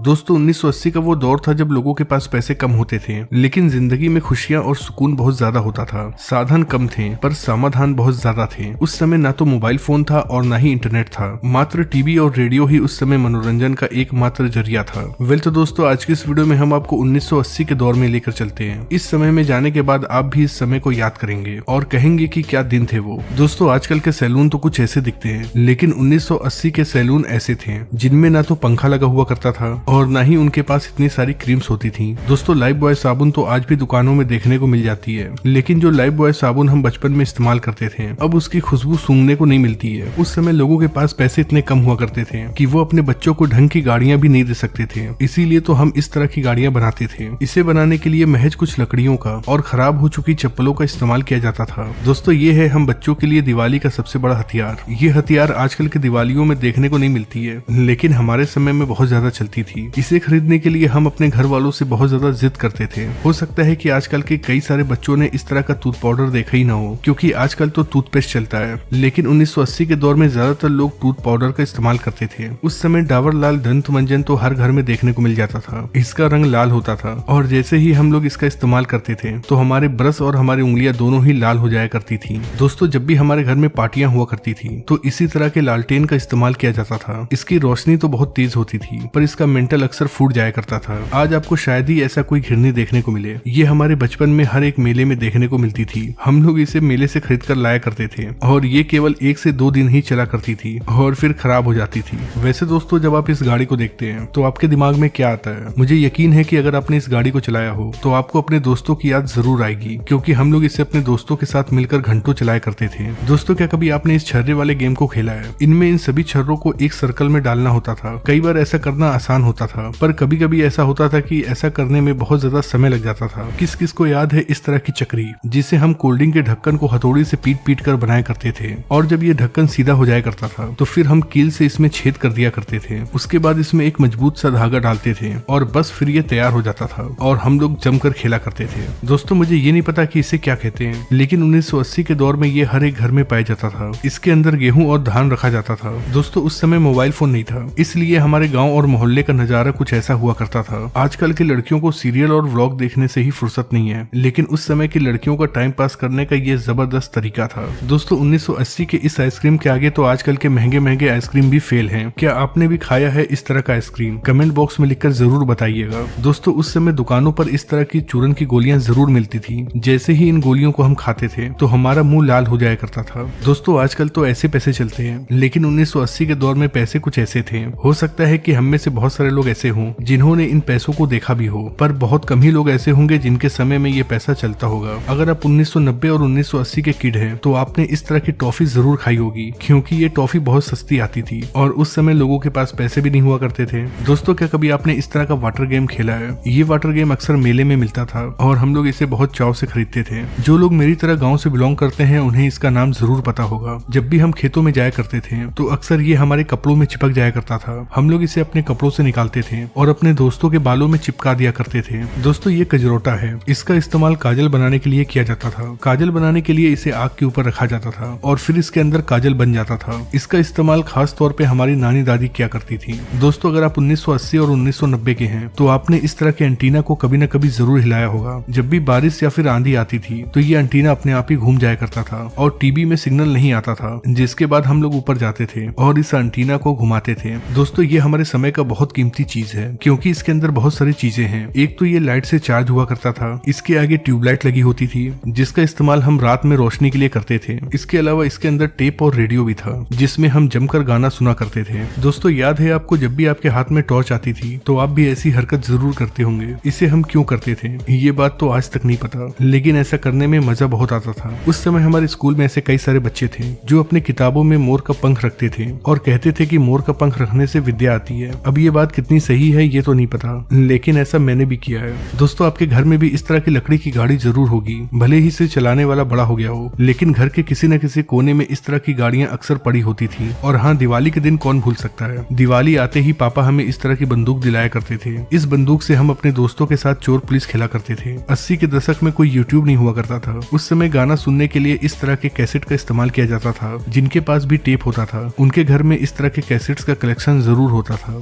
दोस्तों 1980 का वो दौर था जब लोगों के पास पैसे कम होते थे, लेकिन जिंदगी में खुशियां और सुकून बहुत ज्यादा होता था। साधन कम थे पर समाधान बहुत ज्यादा थे। उस समय ना तो मोबाइल फोन था और ना ही इंटरनेट था, मात्र टीवी और रेडियो ही उस समय मनोरंजन का एकमात्र जरिया था। वेल तो दोस्तों आज की इस वीडियो में हम आपको 1980 के दौर में लेकर चलते हैं। इस समय में जाने के बाद आप भी इस समय को याद करेंगे और कहेंगे कि क्या दिन थे वो। दोस्तों आजकल के सैलून तो कुछ ऐसे दिखते हैं, लेकिन 1980 के सैलून ऐसे थे जिनमें ना तो पंखा लगा हुआ करता था और ना ही उनके पास इतनी सारी क्रीम्स होती थी। दोस्तों लाइफ बॉय साबुन तो आज भी दुकानों में देखने को मिल जाती है, लेकिन जो लाइफ बॉय साबुन हम बचपन में इस्तेमाल करते थे अब उसकी खुशबू सूंघने को नहीं मिलती है। उस समय लोगों के पास पैसे इतने कम हुआ करते थे कि वो अपने बच्चों को ढंग की गाड़ियां भी नहीं दे सकते थे, इसीलिए तो हम इस तरह की गाड़ियां बनाते थे। इसे बनाने के लिए महज कुछ लकड़ियों का और खराब हो चुकी चप्पलों का इस्तेमाल किया जाता था। दोस्तों ये है हम बच्चों के लिए दिवाली का सबसे बड़ा हथियार। ये हथियार आजकल के दिवालियों में देखने को नहीं मिलती है, लेकिन हमारे समय में बहुत ज्यादा चलती थी। इसे खरीदने के लिए हम अपने घर वालों से बहुत ज्यादा जिद करते थे। हो सकता है कि आजकल के कई सारे बच्चों ने इस तरह का टूथ पाउडर देखा ही ना हो, क्योंकि आजकल तो टूथपेस्ट चलता है, लेकिन 1980 के दौर में ज्यादातर लोग टूथ पाउडर का इस्तेमाल करते थे। उस समय डाबर लाल दंत मंजन तो हर घर में देखने को मिल जाता था। इसका रंग लाल होता था और जैसे ही हम लोग इसका इस्तेमाल करते थे तो हमारे ब्रश और हमारी उंगलियां दोनों ही लाल हो जाया करती थी। दोस्तों जब भी हमारे घर में पार्टियां हुआ करती थी तो इसी तरह के लालटेन का इस्तेमाल किया जाता था। इसकी रोशनी तो बहुत तेज होती थी पर इसका मेंटल अक्सर फूट जाया करता था। आज आपको शायद ही ऐसा कोई घिरनी देखने को मिले। ये हमारे बचपन में हर एक मेले में देखने को मिलती थी। हम लोग इसे मेले से खरीद कर लाया करते थे और ये केवल 1 से 2 दिन ही चला करती थी और फिर खराब हो जाती थी। वैसे दोस्तों जब आप इस गाड़ी को देखते हैं तो आपके दिमाग में क्या आता है? मुझे यकीन है कि अगर आपने इस गाड़ी को चलाया हो तो आपको अपने दोस्तों की याद जरूर आएगी, क्योंकि हम लोग इसे अपने दोस्तों के साथ मिलकर घंटों चलाया करते थे। दोस्तों क्या कभी आपने इस छर्रे वाले गेम को खेला है? इनमें इन सभी छर्रों को एक सर्कल में डालना होता था। कई बार ऐसा करना आसान होता था, पर कभी कभी ऐसा होता था कि ऐसा करने में बहुत ज्यादा समय लग जाता था। किस किस को याद है इस तरह की चक्री जिसे हम कोल्ड ड्रिंक के ढक्कन को हथौड़ी से पीट पीट कर बनाया करते थे, और जब ये ढक्कन सीधा हो जाया करता था तो फिर हम कील से इसमें छेद कर दिया करते थे। उसके बाद इसमें एक मजबूत सा धागा डालते थे और बस फिर ये तैयार हो जाता था और हम लोग जमकर खेला करते थे। दोस्तों मुझे ये नहीं पता कि इसे क्या कहते हैं, लेकिन 1980 के दौर में ये हर एक घर में पाया जाता था। इसके अंदर गेहूं और धान रखा जाता था। दोस्तों उस समय मोबाइल फोन नहीं था, इसलिए हमारे गाँव और मोहल्ले का नजारा कुछ ऐसा हुआ करता था। आजकल के लड़कियों को सीरियल और व्लॉग देखने से ही फुर्सत नहीं है, लेकिन उस समय की लड़कियों का टाइम पास करने का ये जबरदस्त तरीका था। दोस्तों 1980 के इस आइसक्रीम के आगे तो आजकल के महंगे महंगे आइसक्रीम भी फेल हैं। क्या आपने भी खाया है इस तरह का आइसक्रीम? कमेंट बॉक्स में लिखकर जरूर बताइएगा। दोस्तों उस समय दुकानों पर इस तरह की चूरन की गोलियां जरूर मिलती थी। जैसे ही इन गोलियों को हम खाते थे तो हमारा मुंह लाल हो जाया करता था। दोस्तों आजकल तो ऐसे पैसे चलते हैं, लेकिन 1980 के दौर में पैसे कुछ ऐसे थे। हो सकता है कि हम में से बहुत सारे लोग ऐसे हों जिन्होंने इन पैसों को देखा भी हो, पर बहुत कम ही लोग ऐसे होंगे जिनके समय में ये पैसा चलता होगा। अगर आप 1990 और 1980 के किड हैं तो आपने इस तरह की टॉफी जरूर खाई होगी, क्योंकि ये टॉफी बहुत सस्ती आती थी और उस समय लोगों के पास पैसे भी नहीं हुआ करते थे। दोस्तों क्या कभी आपने इस तरह का वाटर गेम खेला है? ये वाटर गेम अक्सर मेले में मिलता था और हम लोग इसे बहुत चाव से खरीदते थे। जो लोग मेरी तरह गाँव से बिलोंग करते हैं उन्हें इसका नाम जरूर पता होगा। जब भी हम खेतों में जाया करते थे तो अक्सर ये हमारे कपड़ों में चिपक जाया करता था। हम लोग इसे अपने कपड़ों से निकालते थे और अपने दोस्तों के बालों में चिपका दिया करते थे। दोस्तों ये कजरोटा है। इसका इस्तेमाल काजल बनाने के लिए किया जाता था। काजल बनाने के लिए इसे आग के ऊपर रखा जाता था और फिर इसके अंदर काजल बन जाता था। इसका इस्तेमाल खास तौर पे हमारी नानी दादी किया करती थी। दोस्तों अगर आप 1980 और 1990 के हैं तो आपने इस तरह के एंटीना को कभी न कभी जरूर हिलाया होगा। जब भी बारिश या फिर आंधी आती थी तो ये एंटीना अपने आप ही घूम जाया करता था और टीवी में सिग्नल नहीं आता था, जिसके बाद हम लोग ऊपर जाते थे और इस एंटीना को घुमाते थे। दोस्तों ये हमारे समय का बहुत कीमती चीज है, क्योंकि इसके अंदर बहुत सारी चीजें हैं। एक तो ये लाइट से चार्ज हुआ करता था। इसके आगे ट्यूबलाइट लगी होती थी जिसका इस्तेमाल हम रात में रोशनी के लिए करते थे। इसके अलावा इसके अंदर टेप और रेडियो भी था जिसमें हम जमकर गाना सुना करते थे। दोस्तों याद है आपको जब भी आपके हाथ में टॉर्च आती थी तो आप भी ऐसी हरकत जरूर करते होंगे। इसे हम क्यों करते थे ये बात तो आज तक नहीं पता, लेकिन ऐसा करने में मजा बहुत आता था। उस समय हमारे स्कूल में ऐसे कई सारे बच्चे थे जो अपने किताबों में मोर का पंख रखते थे और कहते थे कि मोर का पंख रखने से विद्या आती है। अब ये बात कितनी सही है ये तो नहीं पता, लेकिन ऐसा मैंने भी किया है। दोस्तों आपके घर में भी इस तरह की लकड़ी की गाड़ी जरूर होगी, भले ही इसे चलाने वाला बड़ा हो गया हो, लेकिन घर के किसी न किसी कोने में इस तरह की गाड़ियां अक्सर पड़ी होती थी। और हाँ, दिवाली के दिन कौन भूल सकता है, दिवाली आते ही पापा हमें इस तरह की बंदूक दिलाया करते थे। इस बंदूक से हम अपने दोस्तों के साथ चोर पुलिस खेला करते थे। 80 के दशक में कोई यूट्यूब नहीं हुआ करता था। उस समय गाना सुनने के लिए इस तरह के कैसेट का इस्तेमाल किया जाता था। जिनके पास भी टेप होता था उनके घर में इस तरह के कैसेट्स का कलेक्शन जरूर होता था।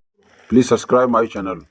Please subscribe my channel.